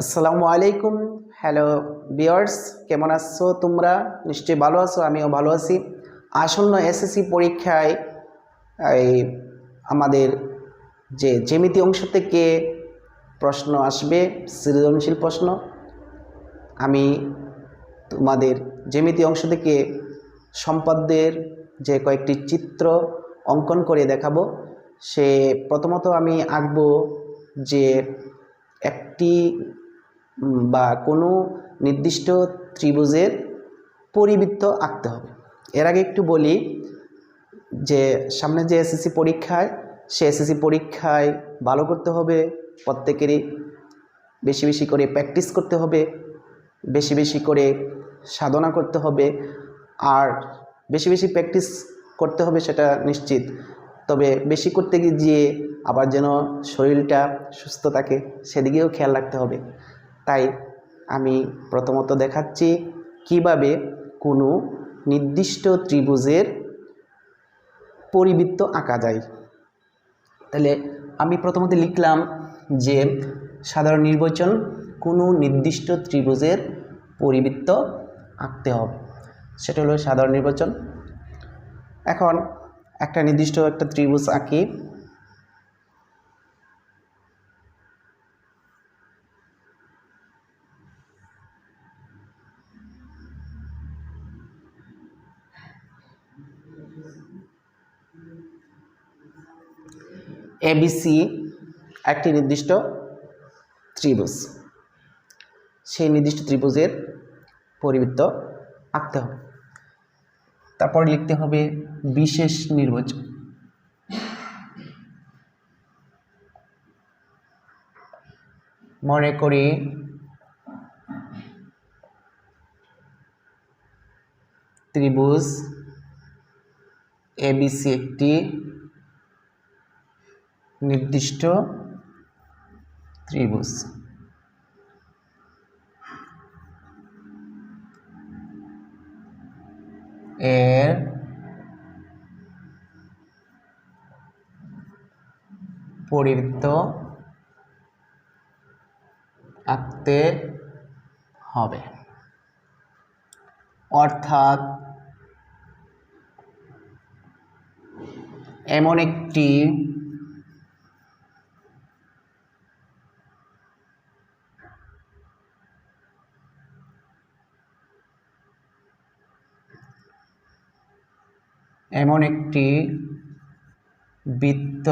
আসসালামু আলাইকুম। Hello viewers, কেমন আছো তোমরা? নিশ্চয়ই ভালো আছো, আমিও ভালো আছি। আসন্ন এসএসসি পরীক্ষায় এই আমাদের যে জ্যামিতি অংশ থেকে প্রশ্ন আসবে, সৃজনশীল প্রশ্ন, আমি তোমাদের জ্যামিতি অংশ থেকে সম্পাদ্যের যে কয়েকটি চিত্র অঙ্কন করে দেখাবো। প্রথমত আমি আঁকবো যে একটি বা কোনো নির্দিষ্ট ত্রিভুজের পরিবৃত্ত আঁকতে হবে। এর আগে একটু বলি যে সামনে যে এসএসসি পরীক্ষায়, সে এসএসসি পরীক্ষায় ভালো করতে হবে, প্রত্যেকেরই বেশি বেশি করে প্র্যাকটিস করতে হবে, বেশি বেশি করে সাধনা করতে হবে। আর বেশি বেশি প্র্যাকটিস করতে হবে সেটা নিশ্চিত, তবে বেশি করতে গিয়ে আবার যেন শরীরটা সুস্থ থাকে সেদিকেও খেয়াল রাখতে হবে। তাই আমি প্রথমত দেখাচ্ছি কিভাবে কোনো নির্দিষ্ট ত্রিভুজের পরিবৃত্ত আঁকা যায়। তাহলে আমি প্রথমত লিখলাম যে সাধারণ নির্বাচন, কোনো নির্দিষ্ট ত্রিভুজের পরিবৃত্ত আঁকতে হবে, সেটা হলো সাধারণ নির্বাচন। এখন একটা নির্দিষ্ট একটা ত্রিভুজ আঁকি। এবিসি একটি নির্দিষ্ট ত্রিভুজ, সেই নির্দিষ্ট ত্রিভুজের পরিবৃত্ত আঁকতে হবে। তারপর লিখতে হবে বিশেষ নির্বাচন। মনে করি ত্রিভুজ এবিসি একটি নির্দিষ্ট ত্রিভুজ। এর পরিবৃত্ত আঁকতে হবে, অর্থাৎ এমন একটি বৃত্ত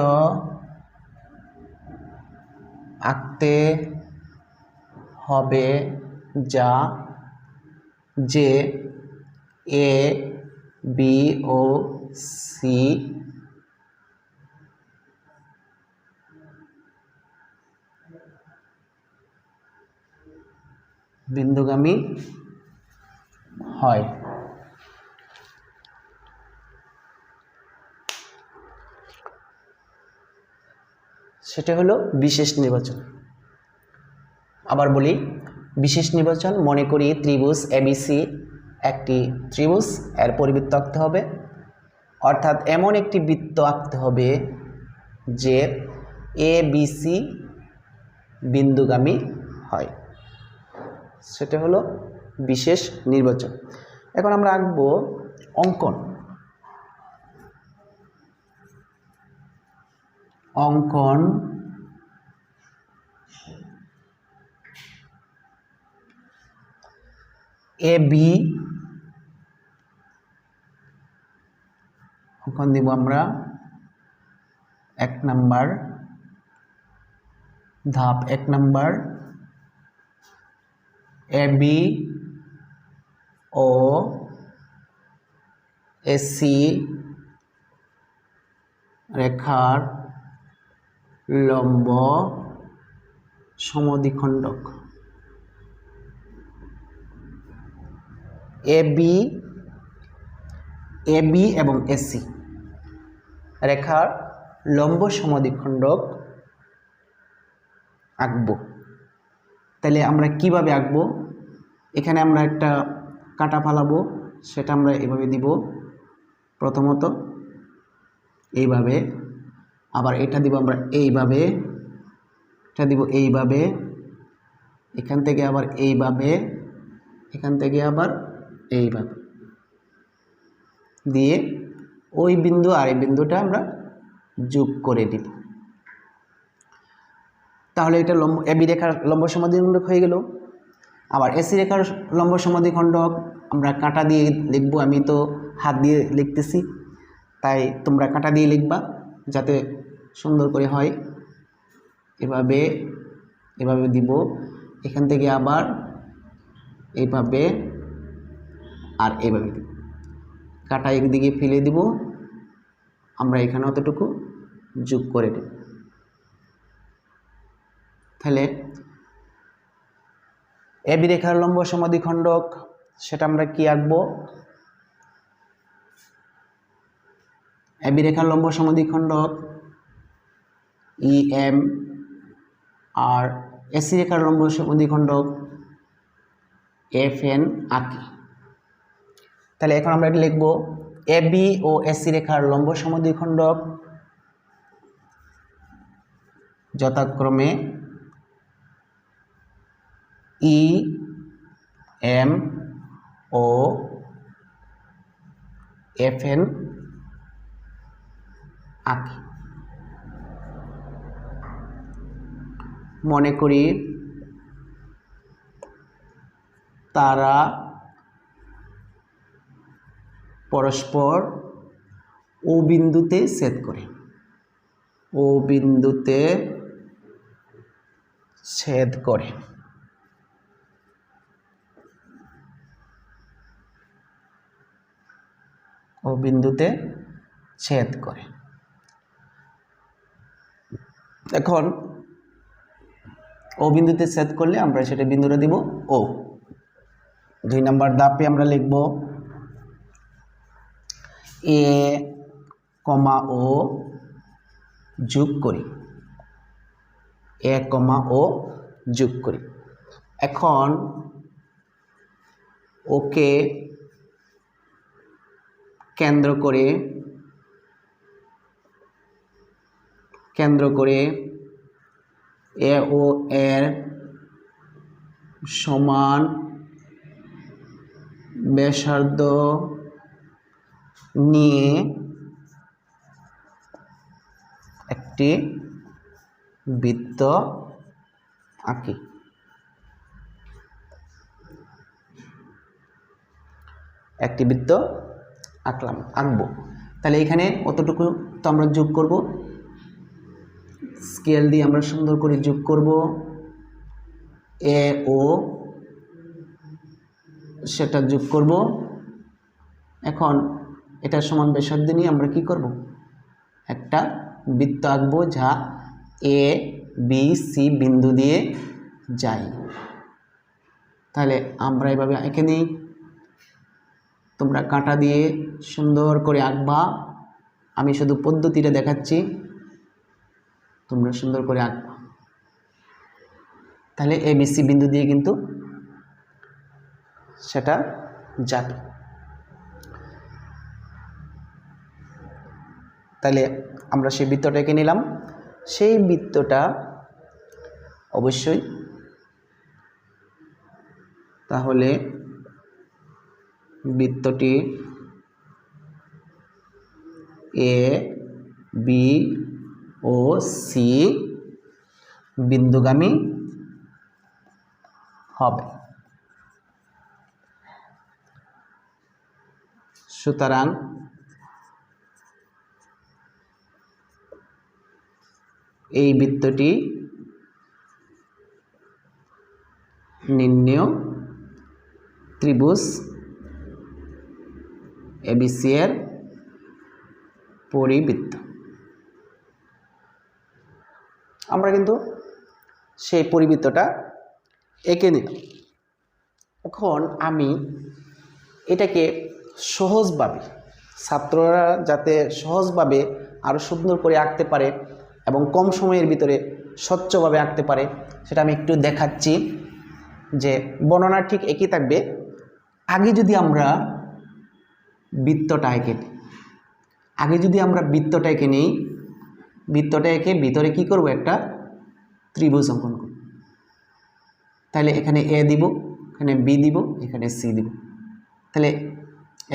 আঁকতে হবে যা যে এ বি ও সি বিন্দুগামী হয়। সেটা হলো বিশেষ নির্বাচন। আবার বলি, বিশেষ নির্বাচন, মনে করি ত্রিভুজ এবিসি একটি ত্রিভুজ, এর পরিবৃত্ত আঁকতে হবে, অর্থাৎ এমন একটি বৃত্ত আঁকতে হবে যে এ বি সি বিন্দুগামী হয়, সেটা হলো বিশেষ নির্বাচন। এখন আমরা আঁকবো অঙ্কন। অঙ্কন এ বি, অঙ্কন দিব আমরা 1 নাম্বার ধাপ। 1 নাম্বার এ বি ও এসি রেখার লম্ব সমদ্বিখণ্ডক। এ বি এবং এসি রেখার লম্ব সমদ্বিখণ্ডক আঁকবো। তাহলে আমরা কিভাবে আঁকবো? এখানে আমরা একটা কাটা ফালাবো, সেটা আমরা এভাবে দিব। প্রথমত এইভাবে, আবার এটা দিব আমরা এইভাবে, এটা দিব এইভাবে, এখান থেকে আবার এইভাবে, এখান থেকে আবার এইভাবে দিয়ে ওই বিন্দু আর এই বিন্দুটা আমরা যোগ করে দিব। তাহলে এটা এবি রেখার লম্ব সমদ্বিখণ্ডক হয়ে গেল। আবার এসি রেখার লম্ব সমদ্বিখণ্ডক আমরা কাঁটা দিয়ে লিখব। আমি তো হাত দিয়ে লিখতেছি, তাই তোমরা কাঁটা দিয়ে লিখবা যাতে সুন্দর করে হয়। এভাবে এভাবে দিব, এখান থেকে আবার এইভাবে আর এইভাবে দিব। কাঁটা একদিকে ফেলে দিব, আমরা এখানে অতটুকু যোগ করে দেব। তাহলে এবি রেখার লম্ব সমদ্বিখণ্ডক সেটা আমরা কি আঁকবো? এবি রেখার লম্ব সমদ্বিখণ্ডক EM আর এসি রেখার লম্ব সমদ্বিখণ্ডক FN আঁকি। তাহলে এখন আমরা এটা লিখব, এবি ও এসি রেখার লম্ব সমদ্বিখণ্ডক যথাক্রমে EM ও FN আঁকি। মনে করি তারা পরস্পর ও বিন্দুতে ছেদ করে, ও বিন্দুতে ছেদ করে। ও বিন্দুতে ছেদ করে। এখন ও বিন্দুতে ছেদ করলে আমরা সেটা বিন্দুটা দিব ও। 2 নম্বর ধাপে আমরা লিখব এ কমা ও যোগ করি, এ কমা ও যোগ করি। এখন ওকে কেন্দ্র করে এ ও এর সমান ব্যাসার্ধ নিয়ে একটি বৃত্ত আঁকি। একটি বৃত্ত আঁকবো। তাহলে এখানে অতটুকু তো আমরা যোগ করব, স্কেল দিয়ে আমরা সুন্দর করে যোগ করব। এ ও সেটা যোগ করব। এখন এটার সমান ব্যাসার্ধ নিয়ে আমরা কি করব? একটা বৃত্ত আঁকবো যা এ বি সি বিন্দু দিয়ে যায়। তাহলে আমরা এভাবে এঁকে নিই। তোমরা কাঁটা দিয়ে সুন্দর করে আঁকবা, আমি শুধু পদ্ধতিটা দেখাচ্ছি, তোমরা সুন্দর করে আঁকবা। তাহলে এ বি সি বিন্দু দিয়ে কিন্তু সেটা যাবে। তাহলে আমরা সেই বৃত্তটা এঁকে নিলাম। সেই বৃত্তটা অবশ্যই তাহলে বৃত্তটি এ বি ও সি বিন্দুগামী হবে। সুতরাং এই বৃত্তটি নির্ণেয় ত্রিভুজ এবিসি এর পরিবৃত্ত। আমরা কিন্তু সেই পরিবৃত্তটা এঁকে নিলাম। এখন আমি এটাকে সহজভাবে, ছাত্ররা যাতে সহজভাবে আরও সুন্দর করে আঁকতে পারে এবং কম সময়ের ভিতরে স্বচ্ছভাবে আঁকতে পারে, সেটা আমি একটু দেখাচ্ছি। যে বর্ণনা ঠিক একই থাকবে। আগে যদি আমরা বৃত্তটা এঁকে নিই, বৃত্তটা এঁকে ভিতরে কি করব? একটা ত্রিভুজ অঙ্কন করব। তাহলে এখানে এ দিব, এখানে বি দিব, এখানে সি দিব। তাহলে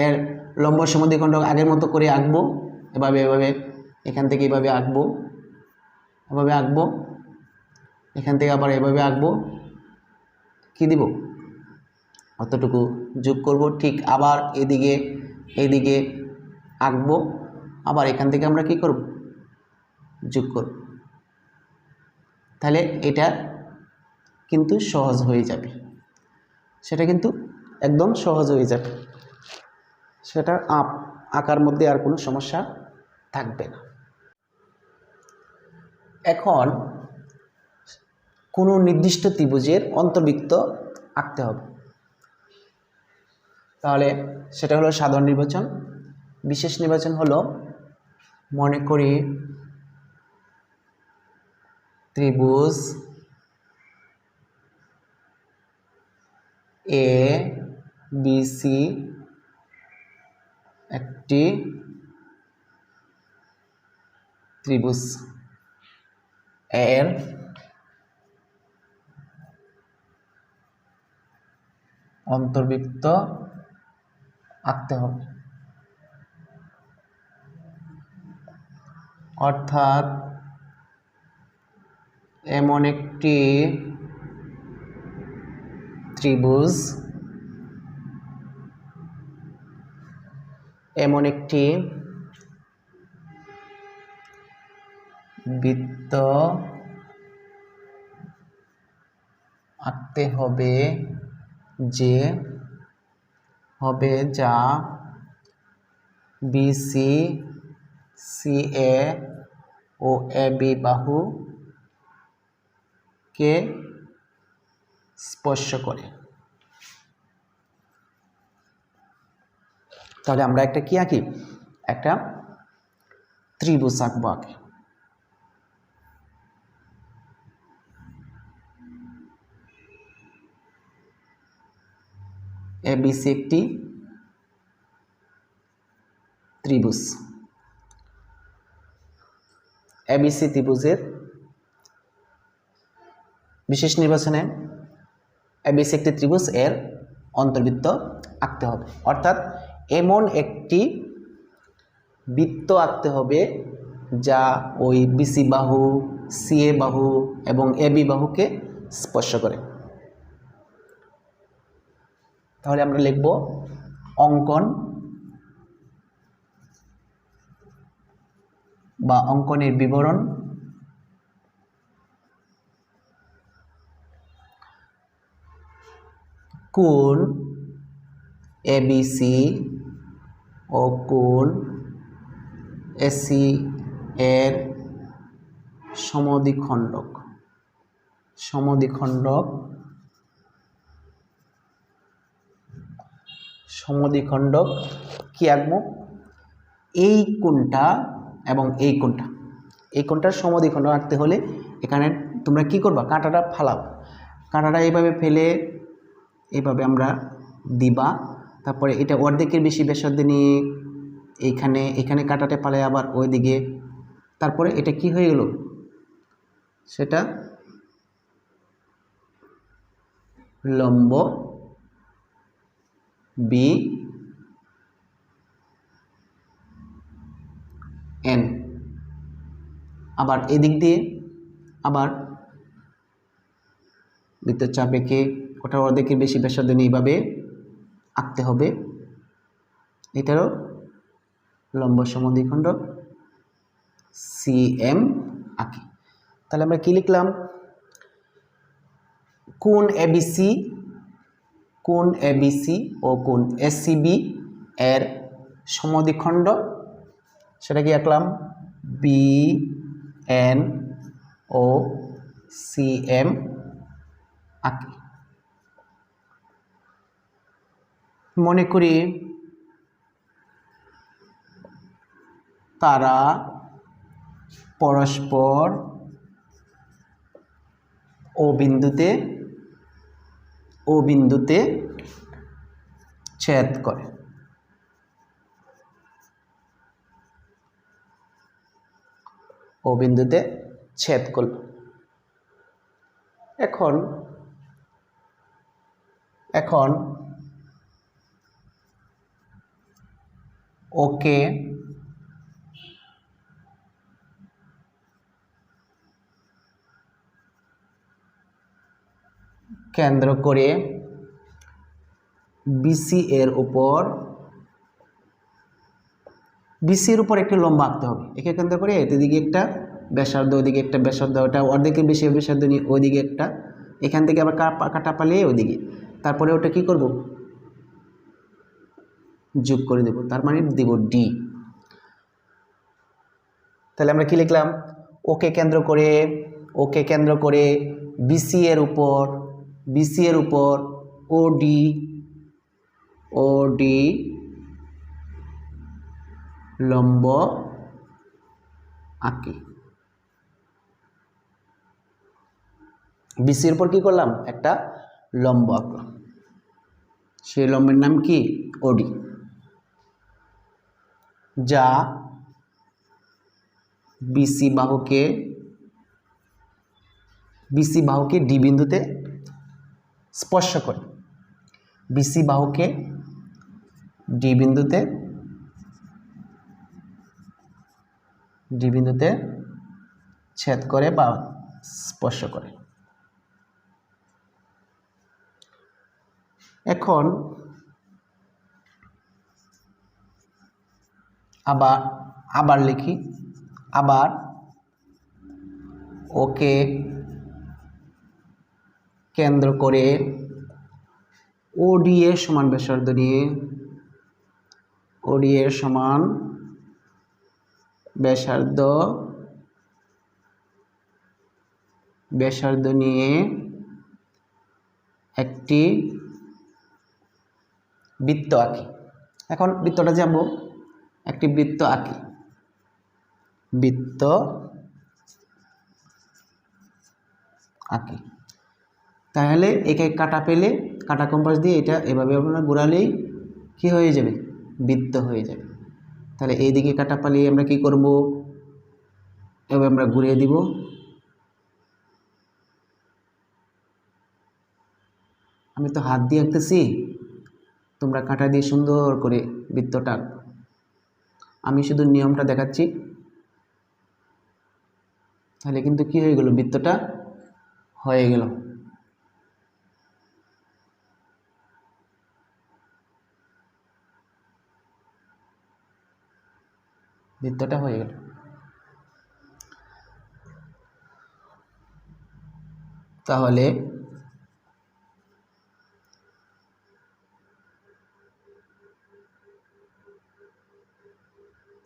এর লম্ব সমদ্বিখণ্ডক আগের মতো করে আঁকবো, এভাবে এভাবে এখান থেকে এভাবে আঁকবো, এভাবে আঁকবো, এখান থেকে আবার এভাবে আঁকবো, কি দিব অতটুকু যোগ করব। ঠিক আবার এদিকে আঁকবো, আবার এখান থেকে আমরা কি করব যোগ করব। তাহলে এটা কিন্তু সহজ হয়ে যাবে, সেটা কিন্তু একদম সহজ হয়ে যাবে, সেটা আঁকার মধ্যে আর কোনো সমস্যা থাকবে না। এখন কোনো নির্দিষ্ট ত্রিভুজের অন্তর্বৃত্ত আঁকতে হবে, তাহলে সেটা হলো সাধারণ নির্বাচন। বিশেষ নির্বাচন হলো, মনে করি ত্রিভুজ এ বি সি একটি ত্রিভুজ, এর অন্তর্বৃত্ত আঁকতে হবে। অর্থাৎ এমন একটি ত্রিভুজ, এমন একটি বৃত্ত আঁকতে হবে যা বিসি সিএ ও এবি বাহুকে স্পর্শ করে। তাহলে আমরা একটা কি আঁকি, একটা ত্রিভুজ আঁকবো আগে। এবিসি একটি ত্রিভুজ, এবিসি ত্রিভুজের বিশেষ নির্বাচনে এবিসি একটি ত্রিভুজ, এর অন্তর্বৃত্ত আঁকতে হবে। অর্থাৎ এমন একটি বৃত্ত আঁকতে হবে যা ওই বিসি বাহু, সিএ বাহু এবং এবি বাহুকে স্পর্শ করে। তাহলে আমরা লিখব অঙ্কন বা অঙ্কনের বিবরণ। কোণ এবিসি ও কোণ এসি এর সমদ্বিখণ্ডক কি আঁকবো, এই কোণটা এবং এই কোণটার সমদ্বিখণ্ডক আঁকতে হলে এখানে তোমরা কি করবা, কাঁটাটা ফালাও, কাঁটাটা এইভাবে ফেলে এইভাবে আমরা দিবা। তারপরে এটা অর্ধেকের বেশি ব্যাসার্ধ নিয়ে এখানে কাঁটাটা ফালে আবার ওইদিকে, তারপরে এটা কি হয়ে গেল, সেটা লম্ব বি এন। আবার এদিক দিয়ে আবার বৃত্তচাপ এঁকে ওটা অর্ধেকের বেশি ব্যাসার্ধ নিয়ে এইভাবে আঁকতে হবে। এটারও লম্ব সমদ্বিখণ্ডক সিএম আঁকি। তাহলে আমরা কি লিখলাম, কোণ এবিসি ও কোণ এসিবি এর সমদ্বিখণ্ড, সেটা কি আঁকলাম বি এন ও সিএম আঁকি। মনে করি তারা পরস্পর ও বিন্দুতে ছেদ করে। করল। এখন এখন ওকে কেন্দ্র করে বিসি এর উপর একটি লম্ব আঁকতে হবে। একে কেন্দ্র করে এদিকে একটা ব্যাসার্ধ, ওইদিকে একটা ব্যাসার্ধ, ওটা অর্ধেকের বেশি ব্যাসার্ধ নিয়ে ওইদিকে একটা, এখান থেকে আবার কাটা পালিয়ে ওইদিকে, তারপরে ওটা কি করব, যোগ করে দেব, তার মানে দেব ডি। তাহলে আমরা কি লিখলাম, ওকে কেন্দ্র করে বিসি এর উপর ওডি লম্ব আঁকি। বিসির উপর কি করলাম, একটা লম্ব আঁকলাম, সেই লম্বের নাম কি, ওডি, যা বিসি বাহুকে ডি বিন্দুতে স্পর্শ করে, বিসি বাহুকে ডি বিন্দুতে ছেদ করে বা স্পর্শ করে। এখন আবার লিখি, আবার ওকে কেন্দ্র করে ওডি এর সমান ব্যাসার্ধ নিয়ে একটি বৃত্ত আঁকি। এখন বৃত্তটা যাব, একটি বৃত্ত আঁকি, তাহলে একে কাটা কম্পাস দিয়ে এটা এভাবে আমরা ঘোরালেই কি হয়ে যাবে, বৃত্ত হয়ে যাবে। তাহলে এইদিকে কাটা পালিয়ে আমরা কি করব, এভাবে আমরা ঘুরিয়ে দিব, আমি তো হাত দিয়ে আঁকতেছি, তোমরা কাঁটা দিয়ে সুন্দর করে বৃত্তটা, আমি শুধু নিয়মটা দেখাচ্ছি, তাহলে কিন্তু কি হয়ে গেল, বৃত্তটা হয়ে গেল।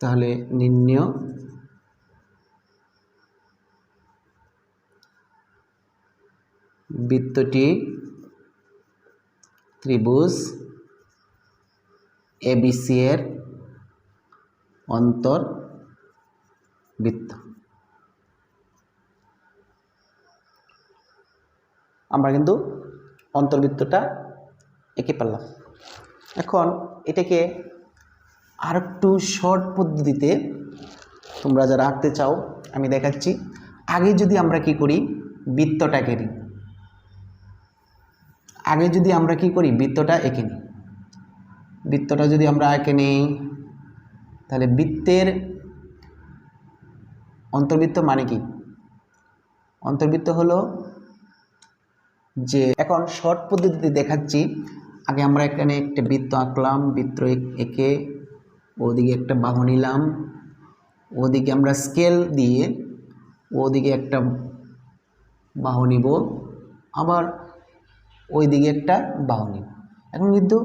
তাহলে নির্ণয় বৃত্তটি ত্রিভুজ এবিসি এর অন্তর্বৃত্ত। আমরা কিন্তু অন্তর্বৃত্তটা এঁকে পেলাম। এখন এটাকে আর একটু শর্ট পদ্ধতিতে তোমরা যারা আঁকতে চাও আমি দেখাচ্ছি। আগে যদি আমরা কি করি, বৃত্তটাকে নিই, বৃত্তটা এঁকে নিই। বৃত্তটা যদি আমরা এঁকে নিই, তাহলে বৃত্তের অন্তর্বৃত্ত মানে কি, অন্তর্বৃত্ত হলো যে, এখন শর্ট পদ্ধতিতে দেখাচ্ছি। আগে আমরা এখানে একটা বৃত্ত আঁকলাম, বৃত্ত এঁকে ওদিকে একটা বাহু নিলাম, ওদিকে আমরা স্কেল দিয়ে ওদিকে একটা বাহু নিব, আবার ওইদিকে একটা বাহু নিব। এখন কিন্তু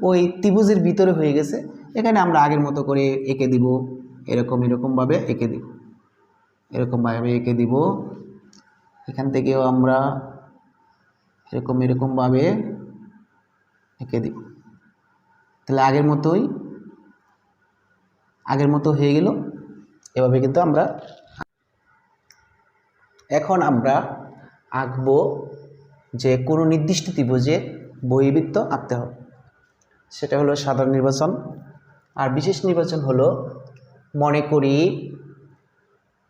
ওই ত্রিভুজের ভিতরে হয়ে গেছে। এখানে আমরা আগের মতো করে এঁকে দিব, এরকমভাবে এঁকে দিব। এখান থেকেও আমরা এরকমভাবে এঁকে দিব। তাহলে আগের মতো হয়ে গেল। এভাবে কিন্তু আমরা এখন আমরা আঁকবো যে কোনো নির্দিষ্ট ত্রিভুজে বহির্বৃত্ত আঁকতে হবে। সেটা হলো সাধারণ নির্বাচন। আর বিশেষ নির্বাচন হলো, মনে করি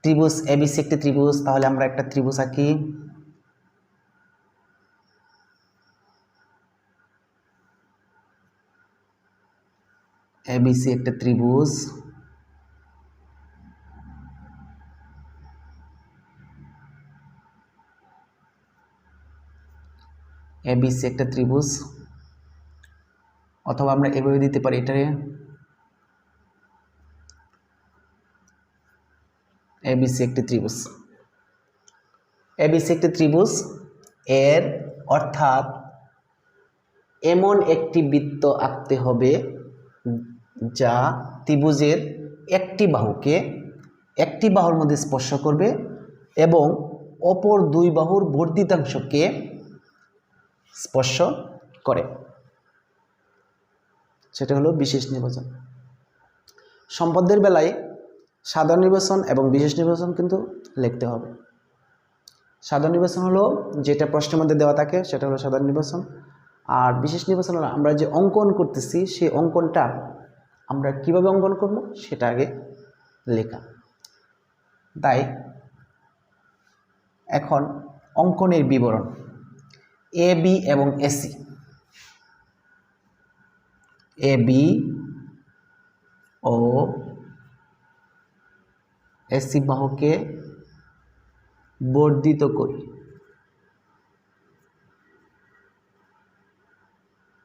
ত্রিভুজ এবিসি একটি ত্রিভুজ, তাহলে আমরা একটা ত্রিভুজ আঁকি। এবিসি একটা ত্রিভুজ, এবিসি একটা ত্রিভুজ, অথবা আমরা এভাবে দিতে পারি, এটারে এবিসি একটি ত্রিভুজ। এবিসি একটি ত্রিভুজ এর অর্থাৎ এমন একটি বৃত্ত আঁকতে হবে যা ত্রিভুজের একটি বাহুকে একটি বাহুর মধ্যে স্পর্শ করবে এবং অপর দুই বাহুর বর্ধিতাংশকে স্পর্শ করে, সেটা হলো বিশেষ নির্বাচন। সম্পদের বেলায় সাধারণ নির্বাচন এবং বিশেষ নির্বাচন কিন্তু লিখতে হবে। সাধারণ নির্বাচন হলো যেটা প্রশ্নের মধ্যে দেওয়া থাকে সেটা হলো সাধারণ নির্বাচন, আর বিশেষ নির্বাচন হলো আমরা যে অঙ্কন করতেছি সেই অঙ্কনটা আমরা কিভাবে অঙ্কন করব সেটা আগে লেখা। তাই এখন অঙ্কনের বিবরণ, এ বি এবং এসি, এ বি ও এসি বাহুকে বর্ধিত করি।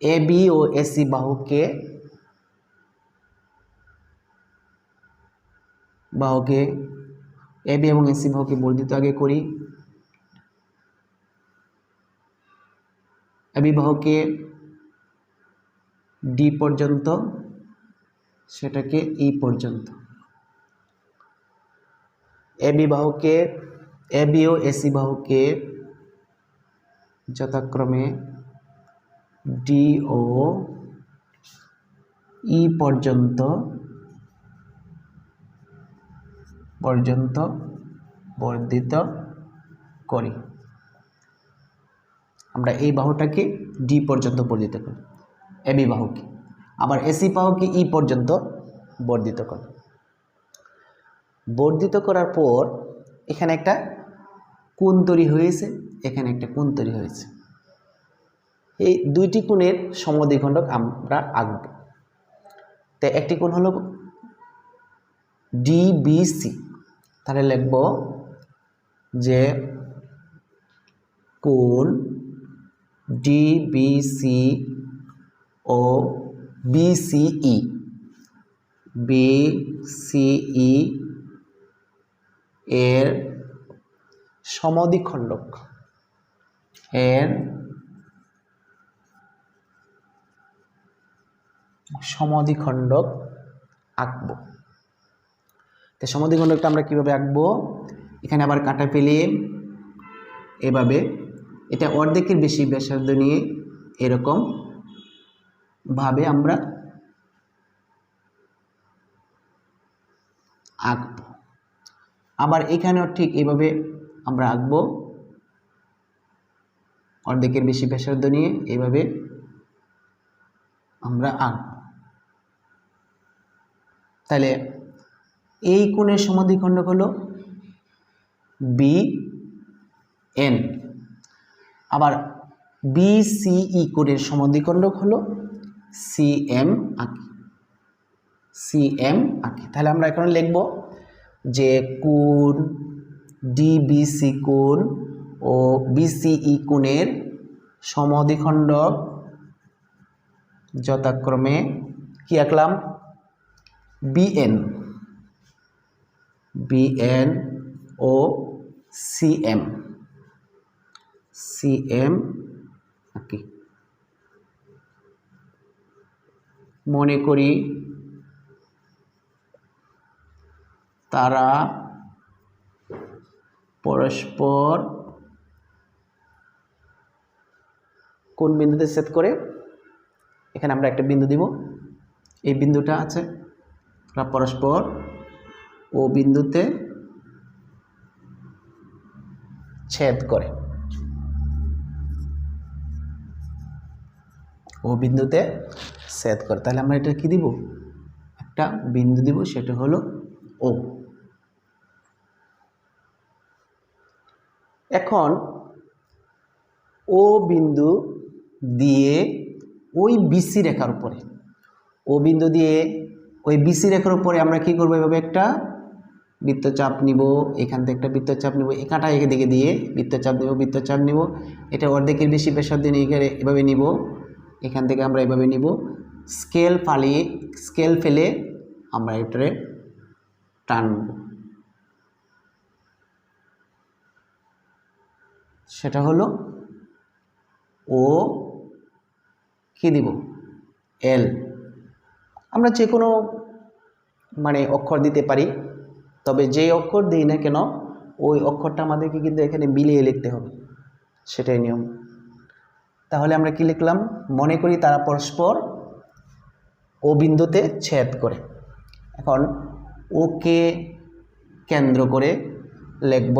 এ বি ও এসি বাহুকে এ বি এবং এসি বাহুকে বর্ধিত আগে করি। এ বি বাহুকে ডি পর্যন্ত, সেটাকে ই পর্যন্ত। এ বি বাহুকে, এ বি ও এসি বাহুকে যথাক্রমে ডি ও ই পর্যন্ত বর্ধিত করি। আমরা এই বাহুটাকে ডি পর্যন্ত বর্ধিত করি, এ বি বাহুকে। আবার এসি বাহুকে ই পর্যন্ত বর্ধিত করি। বর্ধিত করার পর এখানে একটা কোণ তৈরি হয়েছে, এখানে একটা কোণ তৈরি হয়েছে। এই দুইটি কোণের সমদ্বিখণ্ডক আমরা আঁকব। তো একটি কোণ হলো ডিবিসি, তাহলে লিখব যে কোণ ডিবিসি ও বিসিই, বিসিই এর সমদ্বিখণ্ডক, আঁকব। তো সমদ্বিখণ্ডকটা আমরা কিভাবে আঁকবো, এখানে আবার কাটা পেলে এভাবে, এটা অর্ধেকের বেশি ব্যাসার্ধ নিয়ে এরকম ভাবে আমরা আঁকব। আবার এখানেও ঠিক এইভাবে আমরা আঁকবো, অর্ধেকের বেশি ব্যাসার্ধ নিয়ে এইভাবে আমরা আঁকব। তাহলে এই কোণের সমদ্বিখণ্ডক হলো বি এন। আবার বিসিই কোণের সমদ্বিখণ্ডক হলো সিএম আঁকি। তাহলে আমরা এখন লিখব যে কোণ ডিবিসি কোণ ও বিসিই কোণের সমদ্বিখণ্ডক যথাক্রমে কি আঁকলাম, বিএন ও সিএম আঁকি। মনে করি তারা পরস্পর কোন বিন্দুতে ছেদ করে, এখানে আমরা একটা বিন্দু দিব, এই বিন্দুটা আছে, তারা পরস্পর ও বিন্দুতে ছেদ করে, তাহলে আমরা এটা কি দিব, একটা বিন্দু দিব, সেটা হলো ও। এখন ও বিন্দু দিয়ে ওই বিসি রেখার উপরে ও বিন্দু দিয়ে ওই বিসি রেখার উপরে আমরা কি করব, এভাবে একটা বৃত্তচাপ নিব, এখান থেকে একটা বৃত্তচাপ নিব, এই কাঁটা এদিকে দিয়ে বৃত্তচাপ নিব, বৃত্তচাপ নিব, এটা অর্ধেকের বেশি ব্যাসার্ধ নিয়ে এভাবে নিব, এখান থেকে আমরা এভাবে নিব, স্কেল ফেলে আমরা এটারে টানব, সেটা হলো ও কি দিব, এল। আমরা যে কোনো মানে অক্ষর দিতে পারি, তবে যে অক্ষর দিই না কেন ওই অক্ষরটা আমাদেরকে কিন্তু এখানে মিলিয়ে লিখতে হবে, সেটাই নিয়ম। তাহলে আমরা কি লিখলাম, মনে করি তারা পরস্পর ও বিন্দুতে ছেদ করে। এখন ওকে কেন্দ্র করে লিখব,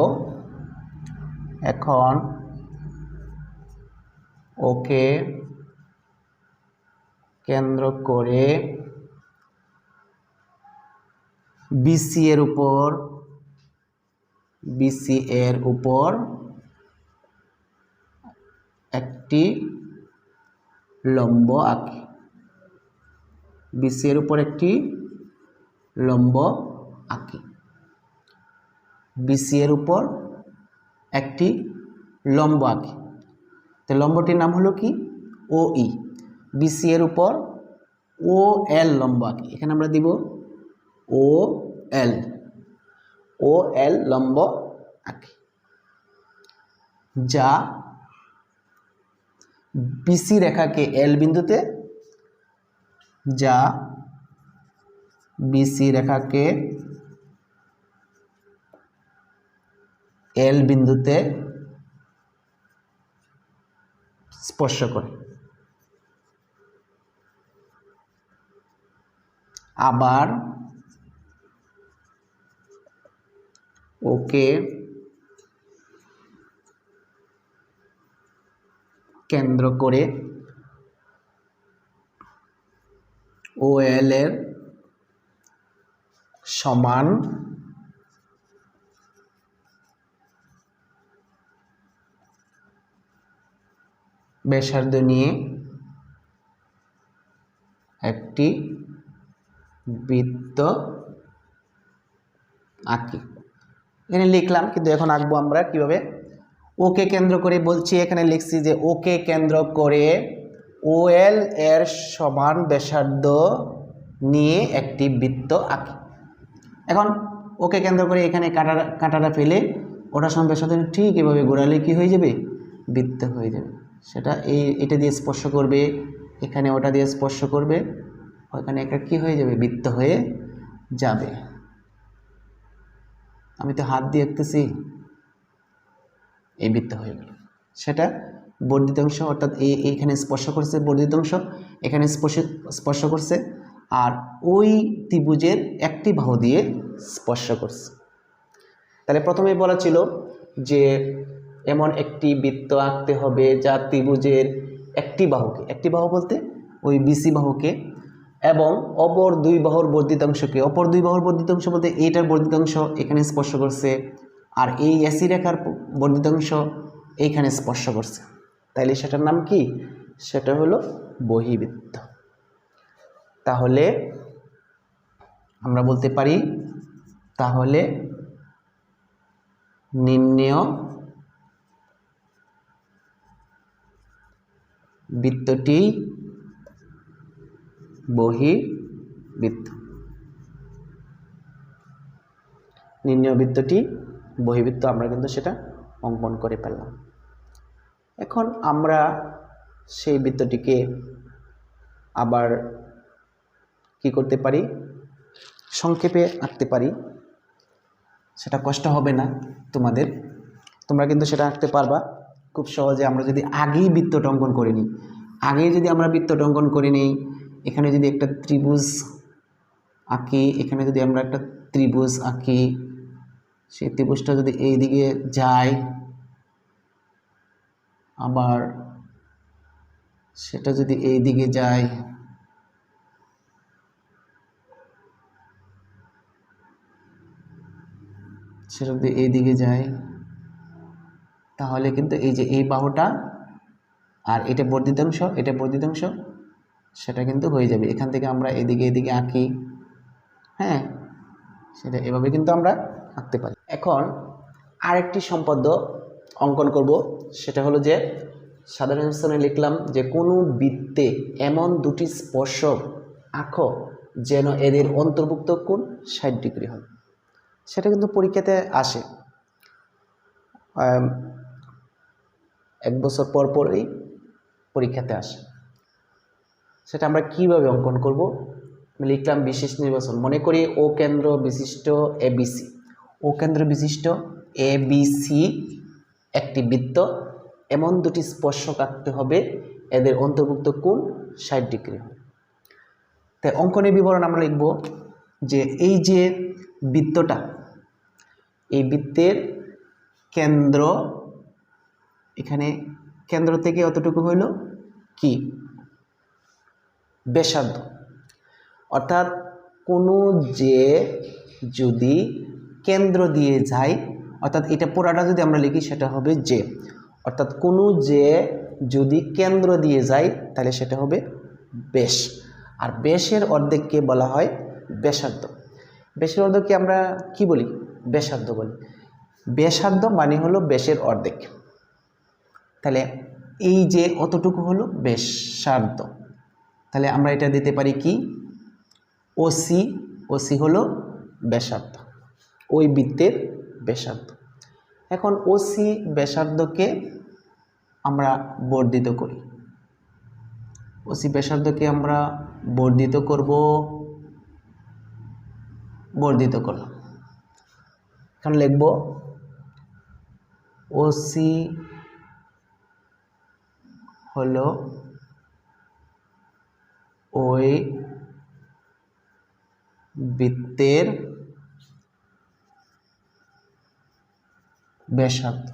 এখন ওকে কেন্দ্র করে বিসি এর উপর একটি লম্ব আঁকি, বিসি এর উপর একটি লম্ব আঁকি, বিসি এর উপর একটি লম্ব আঁকি। তো লম্বটির নাম হলো কি, ও ই। বিসি এর উপর ও এল লম্ব আঁকি, এখানে আমরা দিব ও এল লম্ব আঁকি, যা বিসি রেখাকে এল বিন্দুতে, যা বিসি রেখাকে এল বিন্দুতে স্পর্শ করে। আবার ওকে কেন্দ্র করে ও এল এর সমান ব্যাসার্ধ নিয়ে একটি বৃত্ত আঁকি। এখানে লিখলাম, কিন্তু এখন আঁকবো আমরা কিভাবে। ওকে কেন্দ্র করে বলছি, এখানে লিখছি যে ওকে কেন্দ্র করে ও এল এর সমান ব্যাসার্ধ নিয়ে একটি বৃত্ত আঁকি। এখন ওকে কেন্দ্র করে এখানে কাঁটাটা ফেলে ওটার সমান ব্যাসার্ধ ঠিক এভাবে ঘোরালে কি হয়ে যাবে, বৃত্ত হয়ে যাবে। সেটা এটা দিয়ে স্পর্শ করবে, এখানে ওটা দিয়ে স্পর্শ করবে, ওখানে একটা কি হয়ে যাবে, বৃত্ত হয়ে যাবে। আমি তো হাত দিয়ে আঁকতেছি, এই বৃত্ত হয়ে গেল। সেটা বর্ধিত অংশ, অর্থাৎ এইখানে স্পর্শ করছে বর্ধিত অংশ, এখানে স্পর্শ করছে, আর ওই ত্রিভুজের একটি বাহু দিয়ে স্পর্শ করছে। তাহলে প্রথমেই বলা ছিল যে এমন একটি বৃত্ত আঁকতে হবে যা ত্রিভুজের একটি বাহু বলতে ওই বিসি বাহুকে এবং অপর দুই বাহুর বর্ধিতাংশকে, অপর দুই বাহুর বর্ধিতাংশ বলতে এইটার বর্ধিতাংশ এখানে স্পর্শ করছে, আর এই এসি রেখার বর্ধিতাংশ এইখানে স্পর্শ করছে। তাইলে সেটার নাম কি, সেটা হলো বহিবৃত্ত। তাহলে আমরা বলতে পারি, তাহলে নির্ণেয় বৃত্তটি বহিবৃত্ত। নির্ণেয় বৃত্তটি বহিবৃত্ত, আমরা কিন্তু সেটা অঙ্কন করে ফেললাম। এখন আমরা সেই বৃত্তটিকে আবার কি করতে পারি, সংক্ষেপে আঁকতে পারি। সেটা কষ্ট হবে না তোমাদের, তোমরা কিন্তু সেটা আঁকতে পারবা খুব সহজে। আমরা যদি আগেই বৃত্তটা অঙ্কন করে নিই, এখানে যদি একটা ত্রিভুজ আঁকি, এখানে যদি আমরা একটা ত্রিভুজ আঁকি, সেই ত্রিভুজটা যদি এই দিকে যায়, আবার সেটা যদি এই দিকে যায়, সেটা যদি এই দিকে যায়, তাহলে কিন্তু এই যে এই বাহুটা আর এটা বর্ধিতাংশ, সেটা কিন্তু হয়ে যাবে। এখান থেকে আমরা এদিকে এদিকে আঁকি, হ্যাঁ, সেটা এভাবে কিন্তু আমরা আঁকতে পারি। এখন আরেকটি সম্পাদ্য অঙ্কন করব, সেটা হলো যে সাধারণ স্থানে লিখলাম যে কোনো বৃত্তে এমন দুটি স্পর্শক আঁকো যেন এদের অন্তর্ভুক্ত কোণ 60 ডিগ্রি হয়। সেটা কিন্তু পরীক্ষাতে আসে, এক বছর পর পরই পরীক্ষাতে আসে। সেটা আমরা কিভাবে অঙ্কন করব? আমি লিখলাম বিশেষ নির্বাচন, মনে করি ও কেন্দ্র বিশিষ্ট এবিসি, ও কেন্দ্র বিশিষ্ট এবিসি একটি বৃত্ত, এমন দুটি স্পর্শক আঁকতে হবে এদের অন্তর্ভুক্ত কোণ 60 ডিগ্রি হয়। তাই অঙ্কনের বিবরণ আমরা লিখব যে এই যে বৃত্তটা, এই বৃত্তের কেন্দ্র, এখানে কেন্দ্র থেকে অতটুকু হইল কি ব্যাসার্ধ, অর্থাৎ কোনো যে যদি কেন্দ্র দিয়ে যায়, অর্থাৎ এটা পুরাটা যদি আমরা লিখি সেটা হবে যে, অর্থাৎ কোনো যে যদি কেন্দ্র দিয়ে যায় তাহলে সেটা হবে ব্যাস, আর ব্যাসের অর্ধেককে বলা হয় ব্যাসার্ধ। ব্যাসের অর্ধেককে আমরা কি বলি? ব্যাসার্ধ বলি। ব্যাসার্ধ মানে হলো ব্যাসের অর্ধেক। তাহলে এই যে অতটুকু হলো ব্যাসার্ধ, তাহলে আমরা এটা দিতে পারি কি ওসি, ওসি হলো ব্যাসার্ধ, ওই বৃত্তের ব্যাসার্ধ। এখন ওসি ব্যাসার্ধকে আমরা বর্ধিত করি, ওসি ব্যাসার্ধকে আমরা বর্ধিত করব, বর্ধিত করলাম। এখন লিখব ওসি হলো ওই বৃত্তের ব্যাসার্ধ।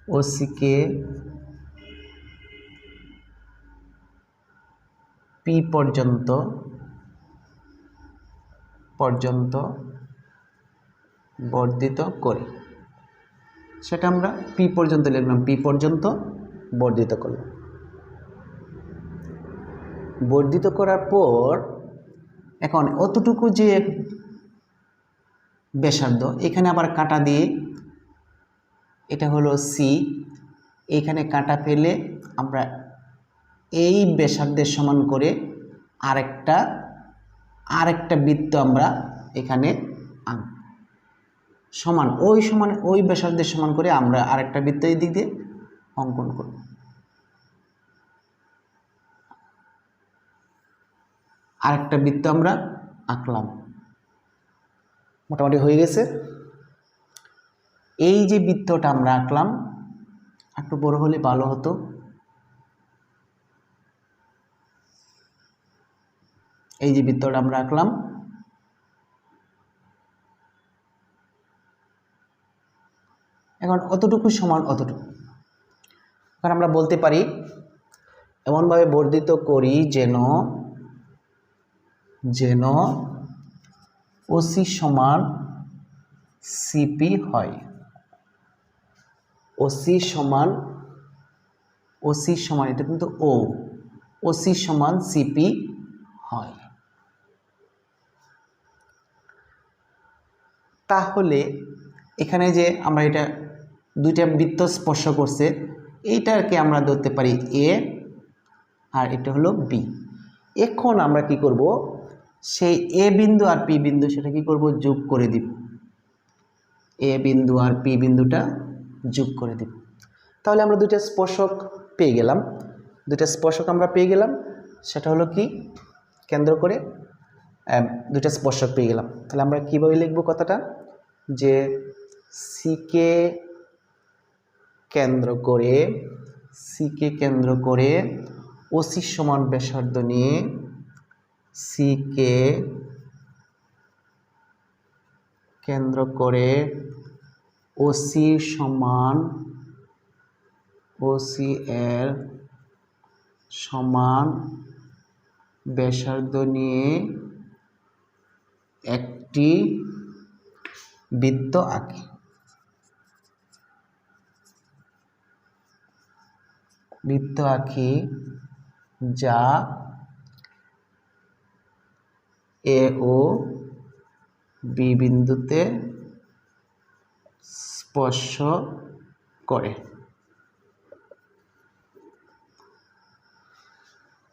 ওসিকে পি পর্যন্ত বর্ধিত করি, সেটা আমরা পি পর্যন্ত লিখলাম, পি পর্যন্ত বর্ধিত করলাম। বর্ধিত করার পর এখন অতটুকু যে ব্যাসার্ধ, এখানে আবার কাটা দিয়ে, এটা হলো সি, এখানে কাটা ফেলে আমরা এই ব্যাসার্ধের সমান করে আরেকটা বৃত্ত আমরা এখানে আঁকব, সমান ওই ব্যাসার্ধের সমান করে আমরা আরেকটা বৃত্ত এই দিক দিয়ে অঙ্কন করব। আরেকটা বৃত্ত আমরা আঁকলাম, মোটামুটি হয়ে গেছে। এই যে বৃত্তটা আমরা আঁকলাম, একটু বড় হলে ভালো হতো, এই যে বৃত্তটা আমরা আঁকলাম, এখন অতটুকু সমান অতটুকু। এখন আমরা বলতে পারি এমনভাবে বর্ধিত করি যেন ওসি সমান সিপি হয়, ওসি সমান এটা কিন্তু ওসি সমান সিপি হয়। তাহলে এখানে যে আমরা এটা দুইটা বৃত্ত স্পর্শ করছে, এইটাকে আমরা ধরতে পারি এ আর এটা হলো বি। এখন আমরা কি করব, সেই এ বিন্দু আর পি বিন্দু সেটা কি করব, যোগ করে দিব, এ বিন্দু আর পি বিন্দুটা যোগ করে দিব। তাহলে আমরা দুইটা স্পর্শক পেয়ে গেলাম, সেটা হলো কি কেন্দ্র করে দুইটা স্পর্শক পেয়ে গেলাম। তাহলে আমরা কিভাবে লিখব কথাটা, যে সিকে কেন্দ্র করে ওসি সমান ব্যাসার্ধ নিয়ে সিকে কেন্দ্র করে ওসি এর সমান ব্যাসার্ধ নিয়ে একটি বৃত্ত আঁকি। বৃত্ত আঁকি যা এ ও বি বিন্দুতে স্পর্শ করে।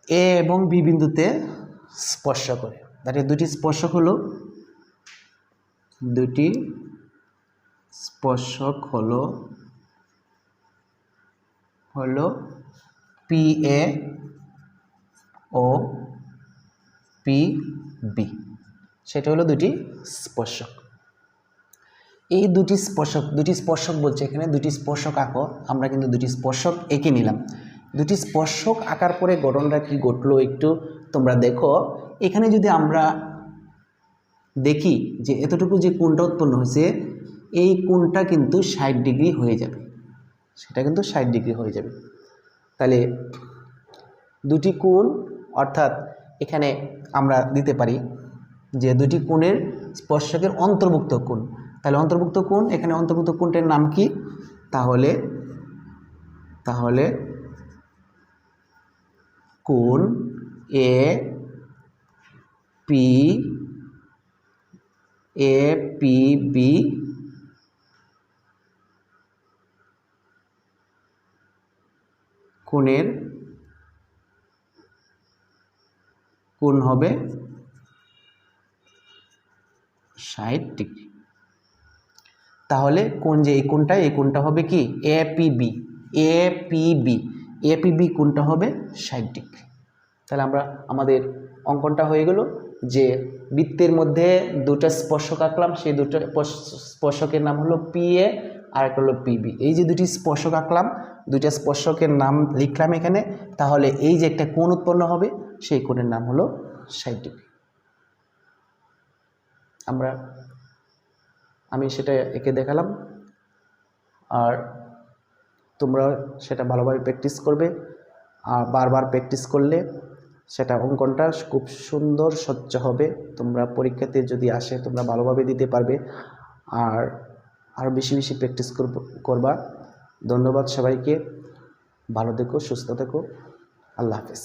এ এবং বি বিন্দুতে স্পর্শ করে, তাহলে দুটি স্পর্শক হলো পি এ ও পি বি, সেটা হলো দুটি স্পর্শক। এই দুটি স্পর্শক বলছে এখানে দুটি স্পর্শক আঁকো, আমরা কিন্তু দুটি স্পর্শক এঁকে নিলাম। দুটি স্পর্শক আঁকার পরে গঠনটা কি ঘটলো একটু তোমরা দেখো। এখানে যদি আমরা দেখি যে এতটুকু যে কোণটা উৎপন্ন হয়েছে, এই কোণটা কিন্তু 60 ডিগ্রি হয়ে যাবে, সেটা কিন্তু 60 ডিগ্রি হয়ে যাবে। তাহলে দুটি কোণ, অর্থাৎ এখানে আমরা দিতে পারি যে দুটি কোণের স্পর্শকের অন্তর্ভুক্ত কোণ। তাহলে অন্তর্ভুক্ত কোণ, এখানে অন্তর্ভুক্ত কোণটার নাম কি? তাহলে কোণ এ পি বি কোণের কোণ হবে 60 ডিগ্রি। তাহলে কোণ যে এই কোণটা হবে কি? এপিবি কোণটা হবে 60 ডিগ্রি। তাহলে আমাদের অঙ্কনটা হয়ে গেল যে বৃত্তের মধ্যে দুটো স্পর্শক আঁকলাম, সেই দুটো স্পর্শকের নাম হলো পি এ আর একটা হলো পিবি। এই যে দুটি স্পর্শক আঁকলাম, দুইটা স্পর্শকের নাম লিখলাম এখানে, তাহলে এই যে একটা কোণ উৎপন্ন হবে সেই কোণের নাম হলো 60 ডিগ্রি। আমি সেটা এঁকে দেখালাম, আর তোমরা সেটা ভালোভাবে প্র্যাকটিস করবে। আর বারবার প্র্যাকটিস করলে সেটা অঙ্কনটা খুব সুন্দর স্বচ্ছ হবে। তোমরা পরীক্ষাতে যদি আসে তোমরা ভালোভাবে দিতে পারবে, আর বেশি বেশি প্র্যাকটিস করবা। ধন্যবাদ সবাইকে, ভালো থেকো, সুস্থ থেকো, আল্লাহ হাফেজ।